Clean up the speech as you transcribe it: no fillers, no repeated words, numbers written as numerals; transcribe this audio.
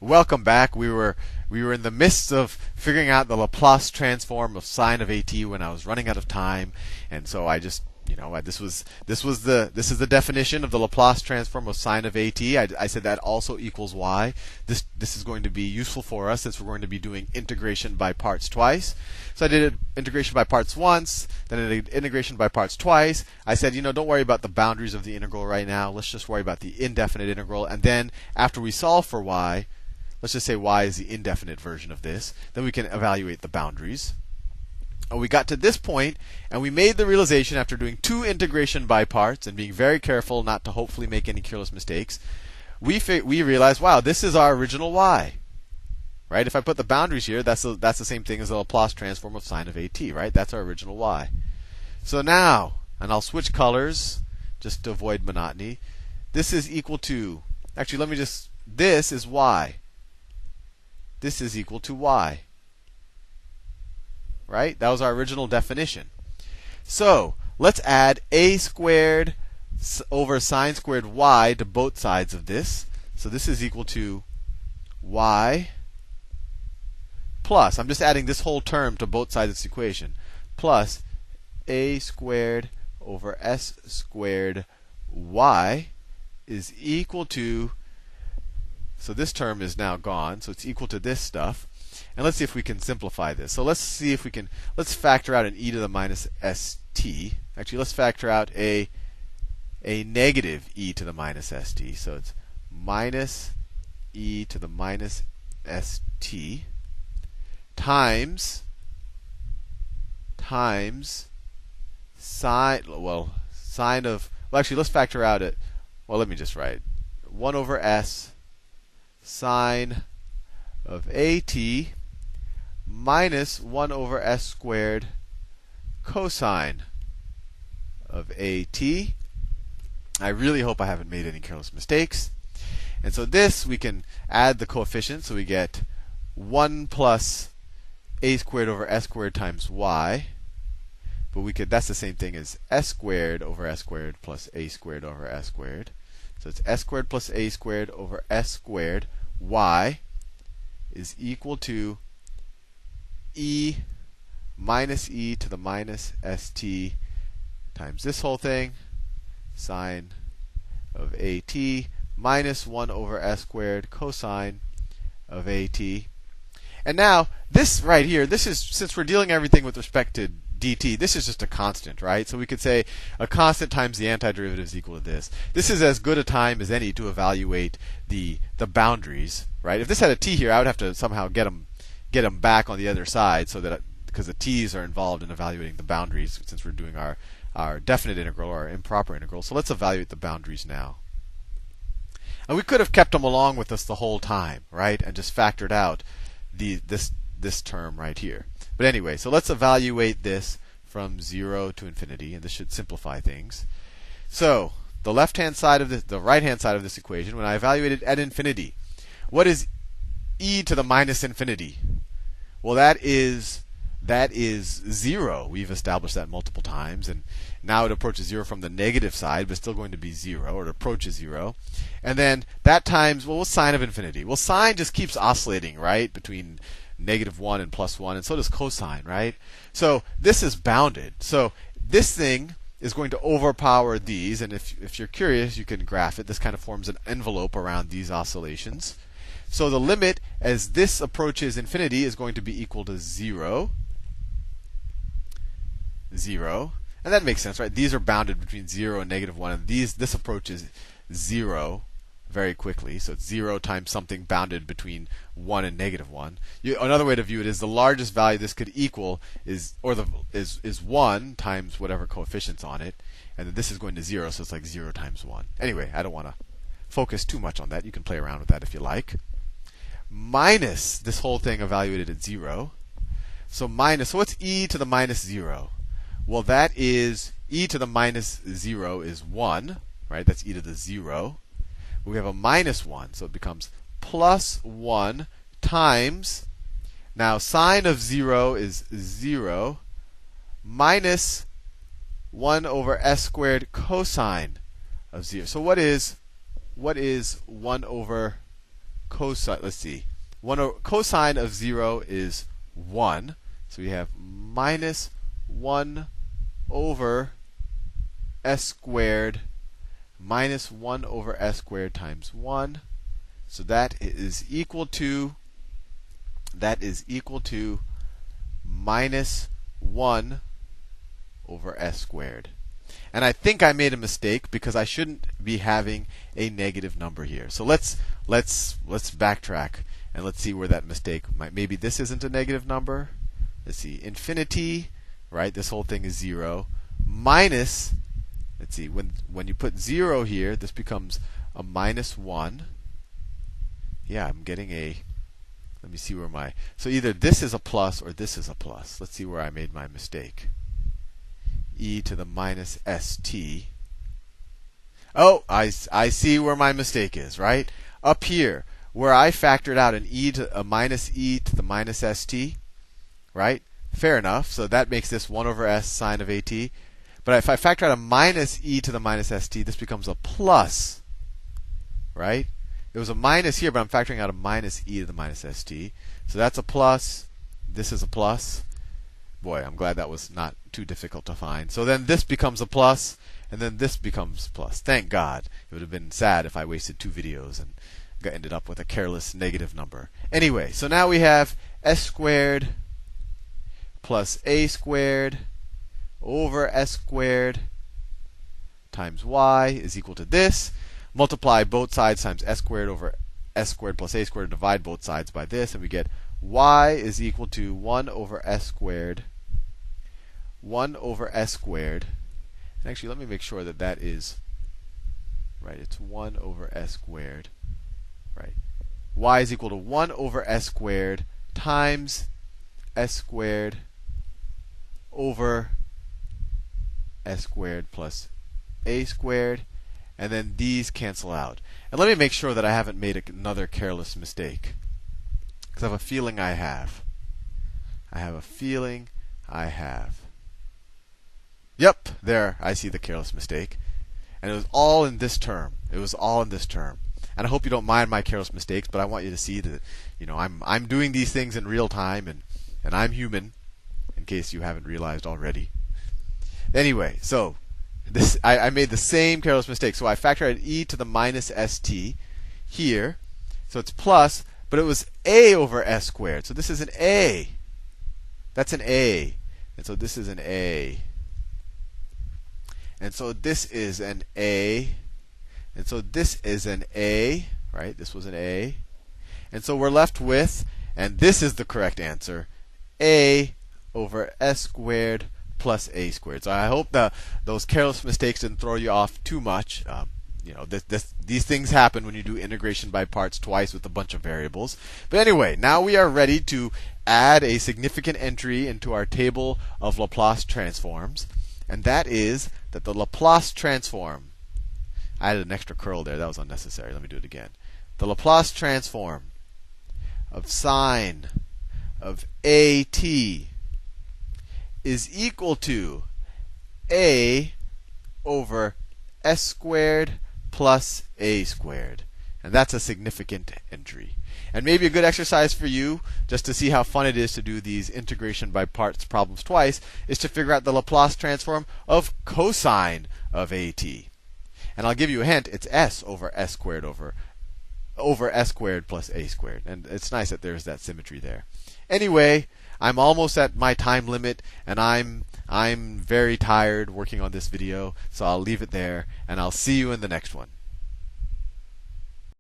Welcome back. We were in the midst of figuring out the Laplace transform of sine of at when I was running out of time, and so I just this is the definition of the Laplace transform of sine of at. I said that also equals y. This is going to be useful for us since we're going to be doing integration by parts twice. So I did integration by parts once, then I did integration by parts twice. I said, don't worry about the boundaries of the integral right now. Let's just worry about the indefinite integral, and then after we solve for y, let's just say y is the indefinite version of this. Then we can evaluate the boundaries. And we got to this point, and we made the realization after doing two integration by parts and being very careful not to hopefully make any careless mistakes. We realized, wow, this is our original y, right? If I put the boundaries here, that's the same thing as the Laplace transform of sine of at, right? That's our original y. So now, and I'll switch colors just to avoid monotony. This is equal to, actually, this is y. This is equal to y. Right? That was our original definition. So let's add a squared over sine squared y to both sides of this. So this is equal to y plus, I'm just adding this whole term to both sides of this equation, plus a squared over s squared y is equal to, so this term is now gone, so it's equal to this stuff. And let's see if we can simplify this. So let's see if we can, let's factor out an e to the minus st. Actually, let's factor out a negative e to the minus st. So it's minus e to the minus st times sine of, well, actually, let's factor out it. Well, let me just write 1 over s sine of at minus 1 over s squared cosine of at. I really hope I haven't made any careless mistakes. And so this, we can add the coefficients. So we get 1 plus a squared over s squared times y. But that's the same thing as s squared over s squared plus a squared over s squared. So it's s squared plus a squared over s squared y is equal to e minus e to the minus st times this whole thing, sine of at minus 1 over s squared cosine of at. And now, this right here, this is, since we're dealing everything with respect to dt, this is just a constant, right? So we could say a constant times the antiderivative is equal to this. This is as good a time as any to evaluate the boundaries, right? If this had a t here, I would have to somehow get them back on the other side, so that, because the t's are involved in evaluating the boundaries, since we're doing our definite integral or improper integral. So let's evaluate the boundaries now. And we could have kept them along with us the whole time, right? And just factored out this term right here. But anyway, so let's evaluate this from 0 to infinity, and this should simplify things. So the left-hand side of this, the right-hand side of this equation, when I evaluate it at infinity, what is e to the minus infinity? Well, that is 0. We've established that multiple times, and now it approaches 0 from the negative side, but still going to be 0, or it approaches 0. And then that times, well, what's sine of infinity? Well, sine just keeps oscillating, right, between -1 and +1, and so does cosine, right? So this is bounded. So this thing is going to overpower these, and if you're curious, you can graph it. This kind of forms an envelope around these oscillations. So the limit as this approaches infinity is going to be equal to 0. 0. And that makes sense, right? These are bounded between 0 and -1, and this approaches 0 very quickly. So it's 0 times something bounded between 1 and -1. Another way to view it is the largest value this could equal is 1 times whatever coefficient's on it, and then this is going to 0, so it's like 0 times 1. Anyway, I don't want to focus too much on that. You can play around with that if you like. Minus this whole thing evaluated at 0. So what's e to the minus 0? Well, that is e to the minus 0 is 1, right? That's e to the 0. We have a minus 1, so it becomes plus 1 times, now sine of 0 is 0, minus 1 over s squared cosine of 0. So what is 1 over cosine. Let's see. Cosine of 0 is 1. So we have minus 1 over s squared minus 1 over s squared times 1. So that is equal to minus 1 over s squared. And I think I made a mistake because I shouldn't be having a negative number here. So let's backtrack and let's see where that mistake might. Maybe this isn't a negative number. Let's see, infinity, right? This whole thing is 0 minus. Let's see, when you put 0 here, this becomes a minus 1. Yeah, I'm getting a. Let me see where my. So either this is a plus or this is a plus. Let's see where I made my mistake. E to the minus st. Oh, I see where my mistake is, right? Up here, where I factored out an a minus e to the minus st, right? Fair enough. So that makes this 1 over s sine of at. But if I factor out a minus e to the minus st, this becomes a plus, right? It was a minus here, but I'm factoring out a minus e to the minus st. So that's a plus. This is a plus. Boy, I'm glad that was not too difficult to find. So then this becomes a plus, and then this becomes plus. Thank God. It would have been sad if I wasted 2 videos and ended up with a careless negative number. Anyway, so now we have s squared plus a squared over s squared times y is equal to this. Multiply both sides times s squared over s squared plus a squared. Divide both sides by this, and we get y is equal to 1 over s squared. 1 over s squared. And actually, let me make sure that that is right. It's 1 over s squared. Right. Y is equal to 1 over s squared times s squared over s squared plus a squared. And then these cancel out. And let me make sure that I haven't made another careless mistake. Because I have a feeling I have. I have a feeling I have. Yep, there, I see the careless mistake. And it was all in this term. It was all in this term. And I hope you don't mind my careless mistakes, but I want you to see that, I'm doing these things in real time, and I'm human, in case you haven't realized already. Anyway, so I made the same careless mistake. So I factored e to the minus st here. So it's plus, but it was a over s squared. So this is an a. That's an a. And so this is an a. And so this is an a. And so this is an a, right? This was an a. And so we're left with, and this is the correct answer, a over s squared plus a squared. So I hope those careless mistakes didn't throw you off too much. These things happen when you do integration by parts twice with a bunch of variables. But anyway, now we are ready to add a significant entry into our table of Laplace transforms. And that is that the Laplace transform. I added an extra curl there. That was unnecessary. Let me do it again. The Laplace transform of sine of at is equal to a over s squared plus a squared. And that's a significant entry. And maybe a good exercise for you, just to see how fun it is to do these integration by parts problems twice, is to figure out the Laplace transform of cosine of at. And I'll give you a hint, it's s over s squared over s squared plus a squared. And it's nice that there's that symmetry there. Anyway, I'm almost at my time limit, and I'm very tired working on this video, so I'll leave it there, and I'll see you in the next one.